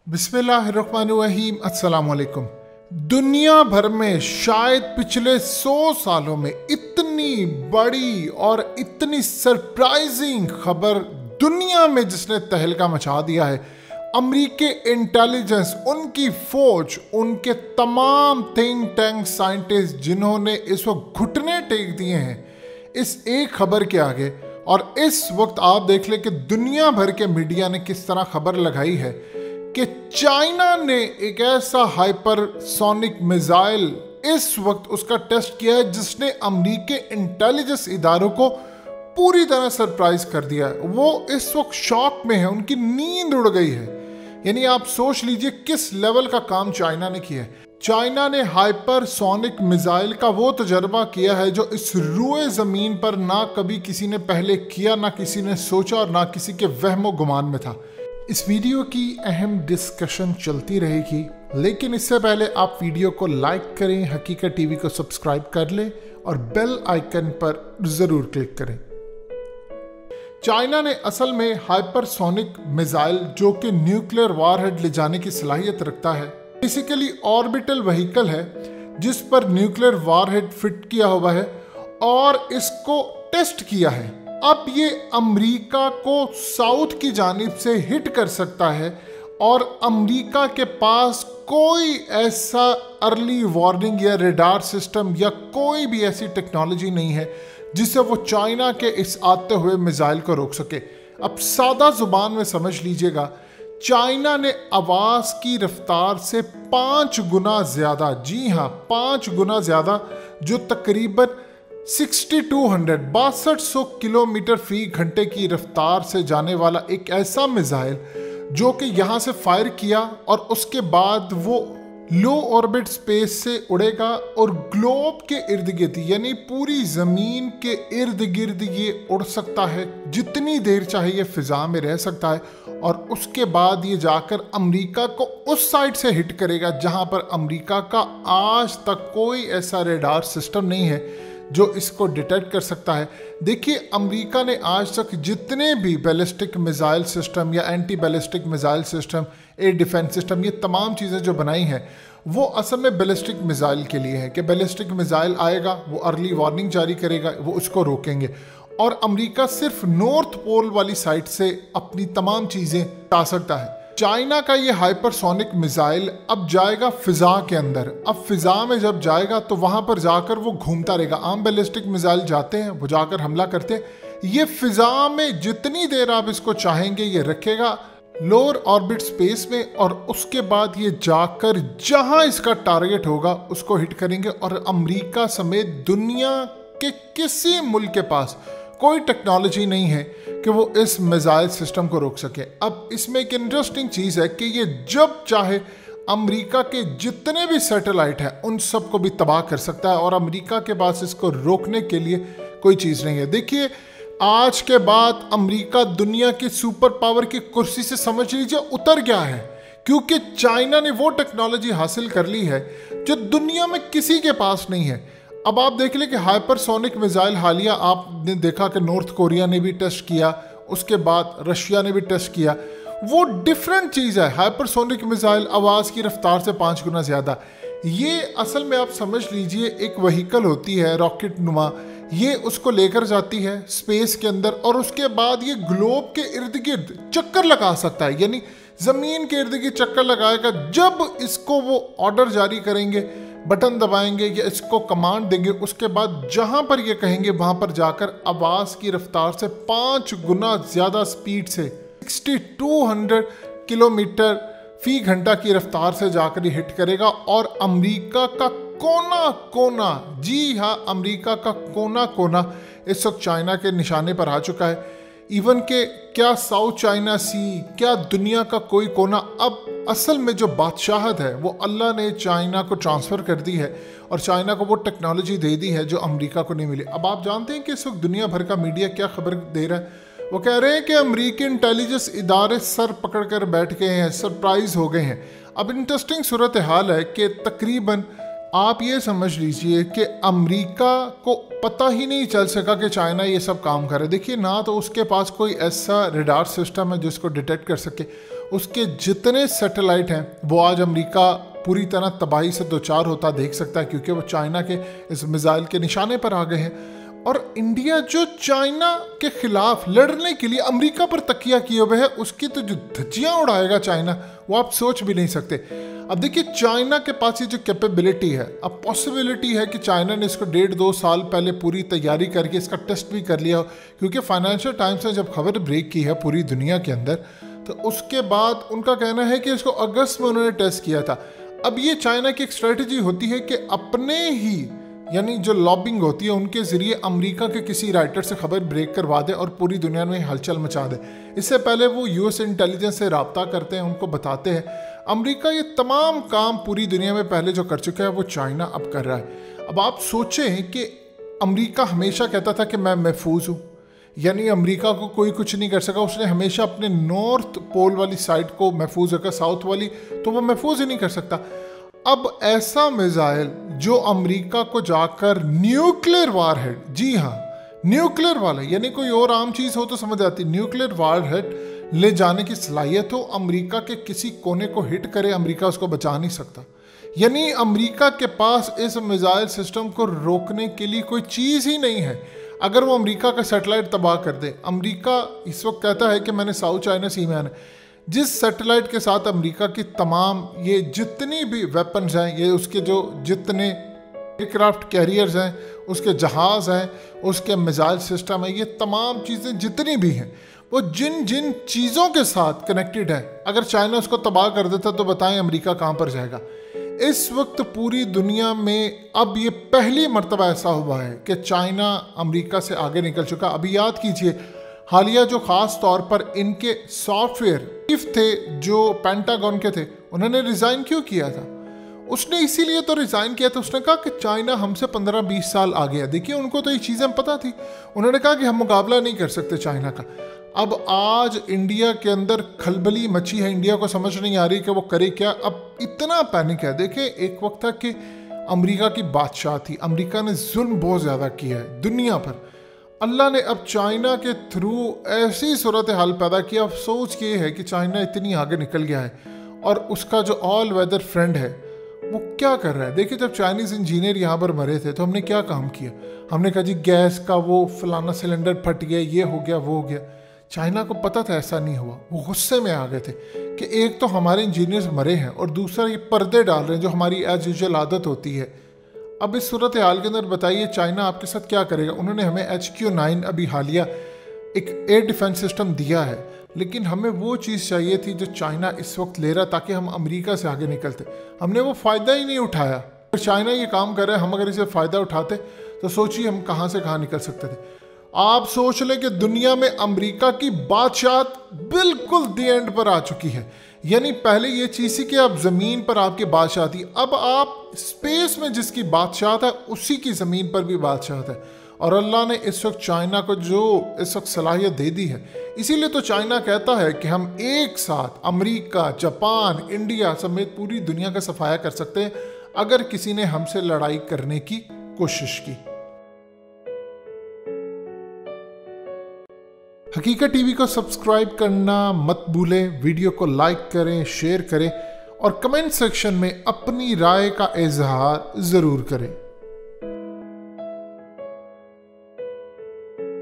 बिस्मिल्लाहिर्रहमानिर्रहीम। अस्सलाम वालेकुम। दुनिया भर में शायद पिछले 100 सालों में इतनी बड़ी और इतनी सरप्राइजिंग खबर दुनिया में जिसने तहलका मचा दिया है, अमेरिकी इंटेलिजेंस, उनकी फौज, उनके तमाम थिंक टैंक साइंटिस्ट जिन्होंने इस वक्त घुटने टेक दिए हैं इस एक खबर के आगे। और इस वक्त आप देख लें कि दुनिया भर के मीडिया ने किस तरह खबर लगाई है कि चाइना ने एक ऐसा हाइपरसोनिक मिसाइल इस वक्त उसका टेस्ट किया है जिसने अमेरिकी इंटेलिजेंस इदारों को पूरी तरह सरप्राइज कर दिया है। वो इस वक्त शॉक में है, उनकी नींद उड़ गई है। यानी आप सोच लीजिए किस लेवल का काम चाइना ने किया है। चाइना ने हाइपरसोनिक मिसाइल का वो तजर्बा किया है जो इस रुए ज़मीन पर ना कभी किसी ने पहले किया, ना किसी ने सोचा और ना किसी के वहमो गुमान में था। इस वीडियो की अहम डिस्कशन चलती रहेगी, लेकिन इससे पहले आप वीडियो को लाइक करें, हकीकत टीवी को सब्सक्राइब कर लें और बेल आइकन पर ज़रूर क्लिक करें। चाइना ने असल में हाइपरसोनिक मिसाइल जो कि न्यूक्लियर वारहेड ले जाने की सलाहियत रखता है, बेसिकली ऑर्बिटल व्हीकल है जिस पर न्यूक्लियर वारहेड फिट किया हुआ है और इसको टेस्ट किया है। अब ये अमेरिका को साउथ की जानिब से हिट कर सकता है और अमेरिका के पास कोई ऐसा अर्ली वार्निंग या रेडार सिस्टम या कोई भी ऐसी टेक्नोलॉजी नहीं है जिससे वो चाइना के इस आते हुए मिसाइल को रोक सके। अब सादा जुबान में समझ लीजिएगा, चाइना ने आवाज़ की रफ्तार से 5 गुना ज़्यादा, जी हाँ 5 गुना ज़्यादा, जो तकरीबन 6200 किलोमीटर फी घंटे की रफ्तार से जाने वाला एक ऐसा मिसाइल जो कि यहाँ से फायर किया और उसके बाद वो लो ऑर्बिट स्पेस से उड़ेगा और ग्लोब के इर्द गिर्द, यानी पूरी ज़मीन के इर्द गिर्द ये उड़ सकता है, जितनी देर चाहे ये फ़िज़ा में रह सकता है। और उसके बाद ये जाकर अमेरिका को उस साइड से हिट करेगा जहाँ पर अमेरिका का आज तक कोई ऐसा रेडार सिस्टम नहीं है जो इसको डिटेक्ट कर सकता है। देखिए, अमेरिका ने आज तक जितने भी बैलिस्टिक मिसाइल सिस्टम या anti ballistic missile system, air defence system, ये तमाम चीज़ें जो बनाई हैं वो असल में बैलिस्टिक मिसाइल के लिए है कि बैलिस्टिक मिसाइल आएगा, वो अर्ली वार्निंग जारी करेगा, वो उसको रोकेंगे। और अमेरिका सिर्फ नॉर्थ पोल वाली साइड से अपनी तमाम चीज़ें ला सकता है। चाइना का ये हाइपरसोनिक मिसाइल अब जाएगा फिजा के अंदर। अब फिजा में जब जाएगा तो वहां पर जाकर वो घूमता रहेगा। आम बैलिस्टिक मिसाइल जाते हैं, वो जाकर हमला करते हैं। ये फिजा में जितनी देर आप इसको चाहेंगे ये रखेगा लोअर ऑर्बिट स्पेस में, और उसके बाद ये जाकर जहां इसका टारगेट होगा उसको हिट करेंगे। और अमेरिका समेत दुनिया के किसी मुल्क के पास कोई टेक्नोलॉजी नहीं है कि वो इस मिसाइल सिस्टम को रोक सके। अब इसमें एक इंटरेस्टिंग चीज़ है कि ये जब चाहे अमेरिका के जितने भी सैटेलाइट हैं उन सब को भी तबाह कर सकता है और अमेरिका के पास इसको रोकने के लिए कोई चीज़ नहीं है। देखिए, आज के बाद अमेरिका दुनिया की सुपर पावर की कुर्सी से समझ लीजिए उतर गया है, क्योंकि चाइना ने वो टेक्नोलॉजी हासिल कर ली है जो दुनिया में किसी के पास नहीं है। अब आप देख लें कि हाइपरसोनिक मिसाइल हालिया आपने देखा कि नॉर्थ कोरिया ने भी टेस्ट किया, उसके बाद रशिया ने भी टेस्ट किया। वो डिफरेंट चीज़ है। हाइपरसोनिक मिसाइल आवाज़ की रफ्तार से 5 गुना ज़्यादा। ये असल में आप समझ लीजिए एक व्हीकल होती है रॉकेट नुमा, ये उसको लेकर जाती है स्पेस के अंदर और उसके बाद ये ग्लोब के इर्द गिर्द चक्कर लगा सकता है, यानी ज़मीन के इर्द गिर्द चक्कर लगाएगा। जब इसको वो ऑर्डर जारी करेंगे, बटन दबाएंगे या इसको कमांड देंगे, उसके बाद जहां पर ये कहेंगे वहां पर जाकर आवाज़ की रफ्तार से 5 गुना ज़्यादा स्पीड से 6200 किलोमीटर फी घंटा की रफ्तार से जाकर ये हिट करेगा। और अमेरिका का कोना कोना, जी हाँ अमेरिका का कोना कोना इस वक्त चाइना के निशाने पर आ चुका है। इवन के क्या साउथ चाइना सी, क्या दुनिया का कोई कोना, अब असल में जो बादशाहत है वो अल्लाह ने चाइना को ट्रांसफ़र कर दी है और चाइना को वो टेक्नोलॉजी दे दी है जो अमेरिका को नहीं मिली। अब आप जानते हैं कि इस वक्त दुनिया भर का मीडिया क्या खबर दे रहा है। वो कह रहे हैं कि अमेरिकी इंटेलिजेंस इदारे सर पकड़ कर बैठ गए हैं, सरप्राइज हो गए हैं। अब इंटरेस्टिंग सूरत हाल है कि तकरीबन आप ये समझ लीजिए कि अमेरिका को पता ही नहीं चल सका कि चाइना ये सब काम करे। देखिए, ना तो उसके पास कोई ऐसा रेडार सिस्टम है जिसको डिटेक्ट कर सके। उसके जितने सैटेलाइट हैं वो आज अमेरिका पूरी तरह तबाही से दोचार होता देख सकता है, क्योंकि वो चाइना के इस मिसाइल के निशाने पर आ गए हैं। और इंडिया जो चाइना के खिलाफ लड़ने के लिए अमेरिका पर तकिया किए हुए है, उसकी तो जो धज्जियां उड़ाएगा चाइना, वो आप सोच भी नहीं सकते। अब देखिए चाइना के पास ये जो कैपेबिलिटी है, अब पॉसिबिलिटी है कि चाइना ने इसको 1.5-2 साल पहले पूरी तैयारी करके इसका टेस्ट भी कर लिया हो, क्योंकि फाइनेंशियल टाइम्स ने जब खबर ब्रेक की है पूरी दुनिया के अंदर, तो उसके बाद उनका कहना है कि इसको अगस्त में उन्होंने टेस्ट किया था। अब ये चाइना की एक स्ट्रेटजी होती है कि अपने ही यानी जो लॉबिंग होती है उनके ज़रिए अमेरिका के किसी राइटर से खबर ब्रेक करवा दे और पूरी दुनिया में हलचल मचा दे। इससे पहले वो यूएस इंटेलिजेंस से रब्ता करते हैं, उनको बताते हैं। अमेरिका ये तमाम काम पूरी दुनिया में पहले जो कर चुका है वो चाइना अब कर रहा है। अब आप सोचें कि अमेरिका हमेशा कहता था कि मैं महफूज हूँ, यानी अमेरिका को कोई कुछ नहीं कर सका। उसने हमेशा अपने नॉर्थ पोल वाली साइड को महफूज रखा, साउथ वाली तो वो महफूज ही नहीं कर सकता। अब ऐसा मिसाइल जो अमेरिका को जाकर न्यूक्लियर वारहेड, जी हाँ न्यूक्लियर वाला, यानी कोई और आम चीज़ हो तो समझ आती, न्यूक्लियर वारहेड ले जाने की सलाहियत हो, अमेरिका के किसी कोने को हिट करे, अमेरिका उसको बचा नहीं सकता। यानी अमेरिका के पास इस मिसाइल सिस्टम को रोकने के लिए कोई चीज़ ही नहीं है। अगर वो अमेरिका का सैटेलाइट तबाह कर दे, अमेरिका इस वक्त कहता है कि मैंने साउथ चाइना सी में आना, जिस सैटेलाइट के साथ अमेरिका की तमाम ये जितनी भी वेपन्स हैं, ये उसके जो जितने एयरक्राफ्ट कैरियर्स हैं, उसके जहाज़ हैं, उसके मिसाइल सिस्टम है, ये तमाम चीज़ें जितनी भी हैं, वो जिन जिन चीज़ों के साथ कनेक्टेड है, अगर चाइना उसको तबाह कर देता तो बताएं अमेरिका कहाँ पर जाएगा। इस वक्त पूरी दुनिया में अब ये पहली मर्तबा ऐसा हुआ है कि चाइना अमेरिका से आगे निकल चुका। अभी याद कीजिए हालिया जो ख़ास तौर पर इनके सॉफ्टवेयर चीफ थे जो पेंटागन के थे, उन्होंने रिज़ाइन क्यों किया था? उसने इसीलिए तो रिज़ाइन किया था, उसने कहा कि चाइना हमसे 15-20 साल आगे है। देखिए उनको तो ये चीज़ें पता थी, उन्होंने कहा कि हम मुकाबला नहीं कर सकते चाइना का। अब आज इंडिया के अंदर खलबली मची है, इंडिया को समझ नहीं आ रही कि वो करे क्या। अब इतना पैनिक है। देखिए एक वक्त था कि अमेरिका की बादशाह थी, अमेरिका ने जुल्म बहुत ज़्यादा किया है दुनिया पर। अल्लाह ने अब चाइना के थ्रू ऐसी सूरत हाल पैदा किया। अफसोस ये है कि चाइना इतनी आगे निकल गया है और उसका जो ऑल वेदर फ्रेंड है वो क्या कर रहा है। देखिए जब चाइनीज़ इंजीनियर यहाँ पर मरे थे तो हमने क्या काम किया, हमने कहा जी गैस का वो फलाना सिलेंडर फट गया, ये हो गया वो हो गया। चाइना को पता था ऐसा नहीं हुआ, वो गुस्से में आ गए थे कि एक तो हमारे इंजीनियर्स मरे हैं और दूसरा ये पर्दे डाल रहे हैं जो हमारी एज यूजुअल आदत होती है। अब इस सूरत हाल के अंदर बताइए चाइना आपके साथ क्या करेगा। उन्होंने हमें HQ-9 अभी हालिया एक एयर डिफेंस सिस्टम दिया है, लेकिन हमें वो चीज़ चाहिए थी जो चाइना इस वक्त ले रहा ताकि हम अमेरिका से आगे निकलते। हमने वो फ़ायदा ही नहीं उठाया। अगर चाइना ये काम कर रहा है, हम अगर इसे फ़ायदा उठाते तो सोचिए हम कहाँ से कहाँ निकल सकते थे। आप सोच लें कि दुनिया में अमेरिका की बादशाहत बिल्कुल दी एंड पर आ चुकी है। यानी पहले ये चीज़ थी कि आप ज़मीन पर आपकी बादशाह थी, अब आप स्पेस में जिसकी बादशाहत है उसी की ज़मीन पर भी बादशाहत है। और अल्लाह ने इस वक्त चाइना को जो इस वक्त सलाहियत दे दी है, इसीलिए तो चाइना कहता है कि हम एक साथ अमेरिका, जापान, इंडिया समेत पूरी दुनिया का सफाया कर सकते हैं अगर किसी ने हमसे लड़ाई करने की कोशिश की। हकीकत टीवी को सब्सक्राइब करना मत भूलें, वीडियो को लाइक करें, शेयर करें और कमेंट सेक्शन में अपनी राय का इजहार ज़रूर करें।